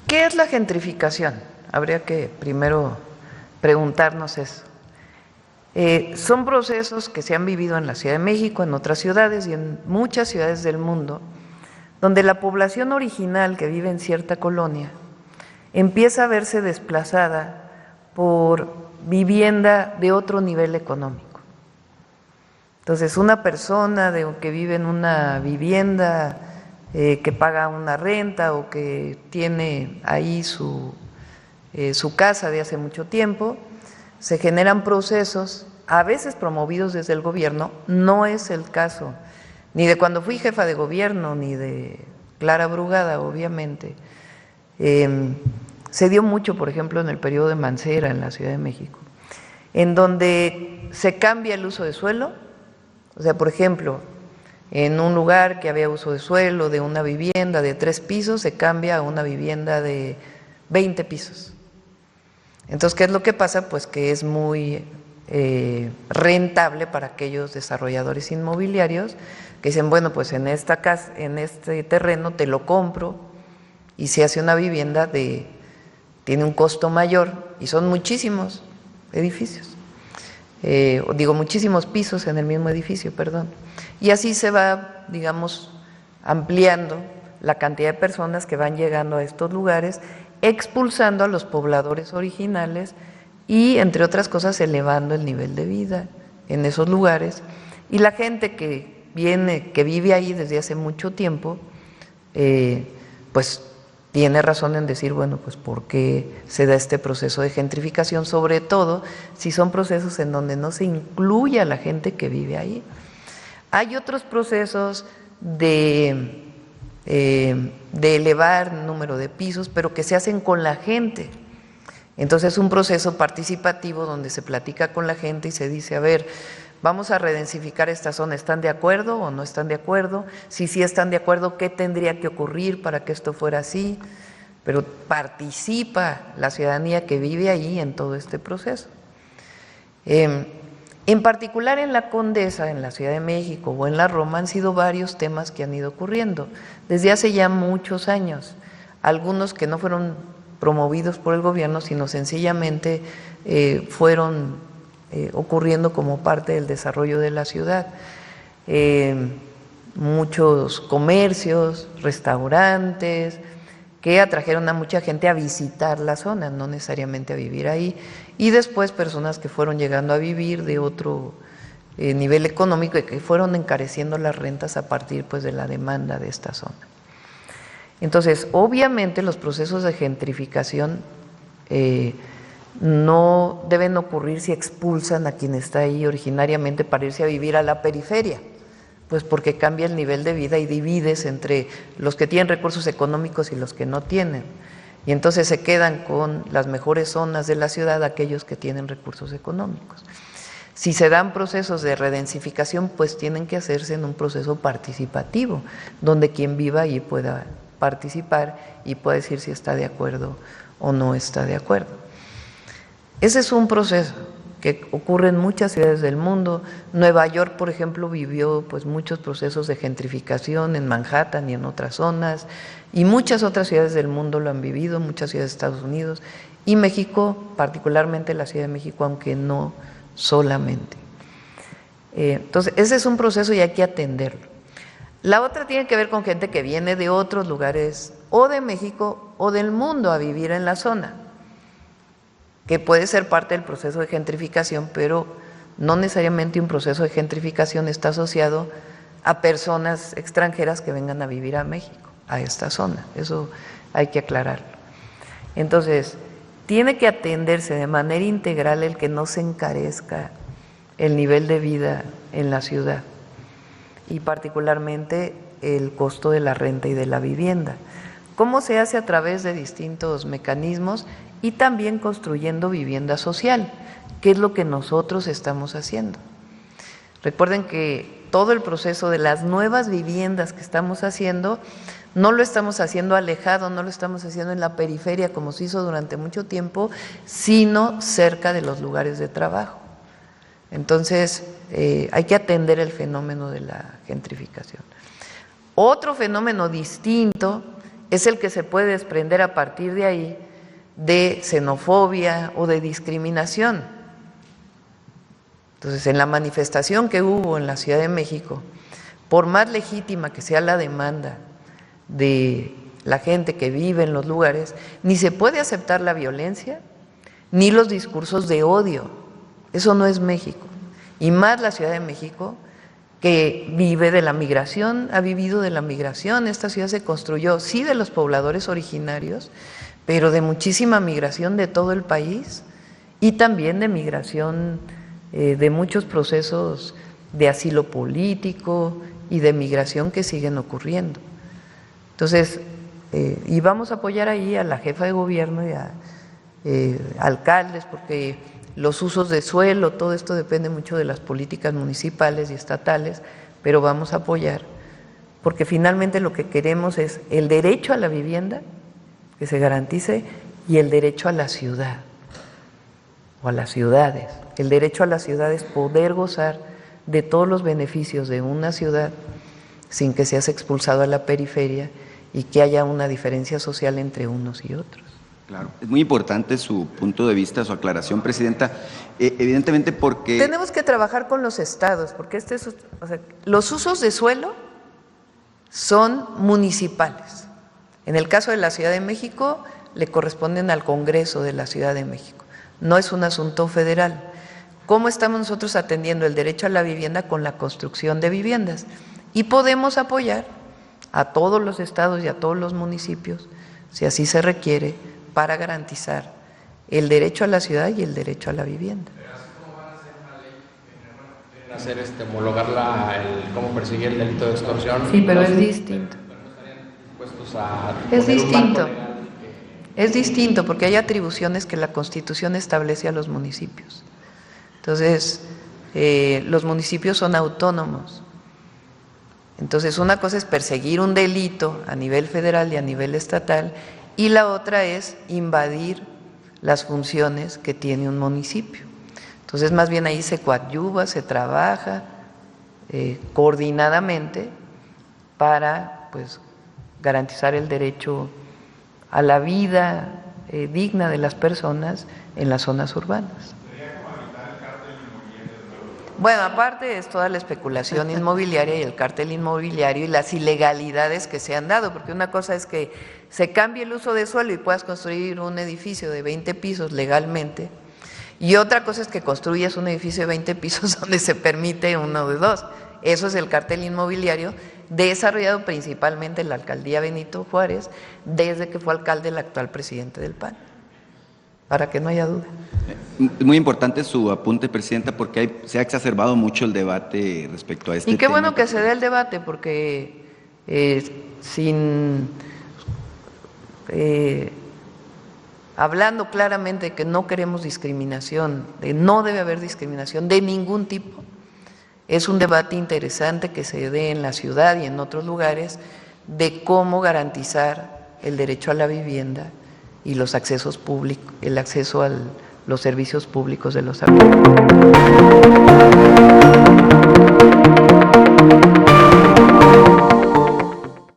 ¿Qué es la gentrificación? Habría que primero preguntarnos eso. Son procesos que se han vivido en la Ciudad de México, en otras ciudades y en muchas ciudades del mundo, donde la población original que vive en cierta colonia empieza a verse desplazada por vivienda de otro nivel económico. Entonces, una persona que vive en una vivienda que paga una renta o que tiene ahí su casa de hace mucho tiempo, se generan procesos, a veces promovidos desde el gobierno. No es el caso ni de cuando fui jefa de gobierno, ni de Clara Brugada, obviamente. Se dio mucho, por ejemplo, en el periodo de Mancera, en la Ciudad de México, en donde se cambia el uso de suelo. O sea, por ejemplo, en un lugar que había uso de suelo de una vivienda de 3 pisos, se cambia a una vivienda de 20 pisos. Entonces, ¿qué es lo que pasa? Pues que es muy rentable para aquellos desarrolladores inmobiliarios que dicen, bueno, pues en esta casa, en este terreno te lo compro, y se hace una vivienda tiene un costo mayor, y son muchísimos edificios, muchísimos pisos en el mismo edificio, perdón. Y así se va, digamos, ampliando la cantidad de personas que van llegando a estos lugares, expulsando a los pobladores originales y, entre otras cosas, elevando el nivel de vida en esos lugares. Y la gente que vive ahí desde hace mucho tiempo, pues tiene razón en decir, bueno, pues ¿por qué se da este proceso de gentrificación? Sobre todo si son procesos en donde no se incluye a la gente que vive ahí. Hay otros procesos de elevar el número de pisos, pero que se hacen con la gente. Entonces es un proceso participativo donde se platica con la gente y se dice, a ver, vamos a redensificar esta zona, ¿están de acuerdo o no están de acuerdo? Si sí están de acuerdo, ¿qué tendría que ocurrir para que esto fuera así? Pero participa la ciudadanía que vive ahí en todo este proceso. En particular en la Condesa, en la Ciudad de México o en la Roma, han sido varios temas que han ido ocurriendo desde hace ya muchos años, algunos que no fueron promovidos por el gobierno, sino sencillamente fueron ocurriendo como parte del desarrollo de la ciudad. Muchos comercios, restaurantes, que atrajeron a mucha gente a visitar la zona, no necesariamente a vivir ahí, y después personas que fueron llegando a vivir de otro nivel económico y que fueron encareciendo las rentas a partir pues de la demanda de esta zona. Entonces, obviamente los procesos de gentrificación no deben ocurrir si expulsan a quien está ahí originariamente para irse a vivir a la periferia, pues porque cambia el nivel de vida y divides entre los que tienen recursos económicos y los que no tienen. Y entonces se quedan con las mejores zonas de la ciudad aquellos que tienen recursos económicos. Si se dan procesos de redensificación, pues tienen que hacerse en un proceso participativo, donde quien viva allí pueda participar y pueda decir si está de acuerdo o no está de acuerdo. Ese es un proceso que ocurre en muchas ciudades del mundo. Nueva York, por ejemplo, vivió pues muchos procesos de gentrificación en Manhattan y en otras zonas, y muchas otras ciudades del mundo lo han vivido, muchas ciudades de Estados Unidos, y México, particularmente la Ciudad de México, aunque no solamente. Entonces, ese es un proceso y hay que atenderlo. La otra tiene que ver con gente que viene de otros lugares, o de México o del mundo, a vivir en la zona, que puede ser parte del proceso de gentrificación, pero no necesariamente un proceso de gentrificación está asociado a personas extranjeras que vengan a vivir a México, a esta zona. Eso hay que aclararlo. Entonces, tiene que atenderse de manera integral el que no se encarezca el nivel de vida en la ciudad, y particularmente el costo de la renta y de la vivienda. ¿Cómo se hace? A través de distintos mecanismos y también construyendo vivienda social, que es lo que nosotros estamos haciendo. Recuerden que todo el proceso de las nuevas viviendas que estamos haciendo, no lo estamos haciendo alejado, no lo estamos haciendo en la periferia como se hizo durante mucho tiempo, sino cerca de los lugares de trabajo. Entonces, hay que atender el fenómeno de la gentrificación. Otro fenómeno distinto es el que se puede desprender a partir de ahí de xenofobia o de discriminación. Entonces, en la manifestación que hubo en la Ciudad de México, por más legítima que sea la demanda de la gente que vive en los lugares, ni se puede aceptar la violencia, ni los discursos de odio. Eso no es México. Y más la Ciudad de México, que vive de la migración, ha vivido de la migración. Esta ciudad se construyó, sí, de los pobladores originarios, pero de muchísima migración de todo el país y también de migración de muchos procesos de asilo político y de migración que siguen ocurriendo. Entonces, y vamos a apoyar ahí a la jefa de gobierno y a alcaldes, porque los usos de suelo, todo esto depende mucho de las políticas municipales y estatales, pero vamos a apoyar, porque finalmente lo que queremos es el derecho a la vivienda, que se garantice, y el derecho a la ciudad, o a las ciudades. El derecho a la ciudad es poder gozar de todos los beneficios de una ciudad sin que seas expulsado a la periferia y que haya una diferencia social entre unos y otros. Claro, es muy importante su punto de vista, su aclaración, Presidenta, evidentemente porque… Tenemos que trabajar con los estados, porque o sea, los usos de suelo son municipales. En el caso de la Ciudad de México, le corresponden al Congreso de la Ciudad de México, no es un asunto federal. ¿Cómo estamos nosotros atendiendo el derecho a la vivienda? Con la construcción de viviendas. Y podemos apoyar a todos los estados y a todos los municipios, si así se requiere, para garantizar el derecho a la ciudad y el derecho a la vivienda. ¿Cómo van a hacer una ley que homologar cómo perseguir el delito de extorsión? Sí, pero es distinto. ¿No estarían dispuestos a es distinto. Que… Es distinto porque hay atribuciones que la Constitución establece a los municipios. Entonces, los municipios son autónomos. Entonces, una cosa es perseguir un delito a nivel federal y a nivel estatal, y la otra es invadir las funciones que tiene un municipio. Entonces, más bien ahí se coadyuva, se trabaja coordinadamente para, pues, garantizar el derecho a la vida digna de las personas en las zonas urbanas. Bueno, aparte es toda la especulación inmobiliaria y el cártel inmobiliario y las ilegalidades que se han dado, porque una cosa es que se cambie el uso de suelo y puedas construir un edificio de 20 pisos legalmente, y otra cosa es que construyas un edificio de 20 pisos donde se permite uno de dos. Eso es el cártel inmobiliario, desarrollado principalmente en la alcaldía Benito Juárez, desde que fue alcalde el actual presidente del PAN, para que no haya duda. Es muy importante su apunte, Presidenta, porque se ha exacerbado mucho el debate respecto a este tema. Y qué bueno que se dé el debate, porque hablando claramente de que no queremos discriminación, de no debe haber discriminación de ningún tipo, es un debate interesante que se dé en la ciudad y en otros lugares de cómo garantizar el derecho a la vivienda y los accesos públicos, el acceso a los servicios públicos de los habitantes.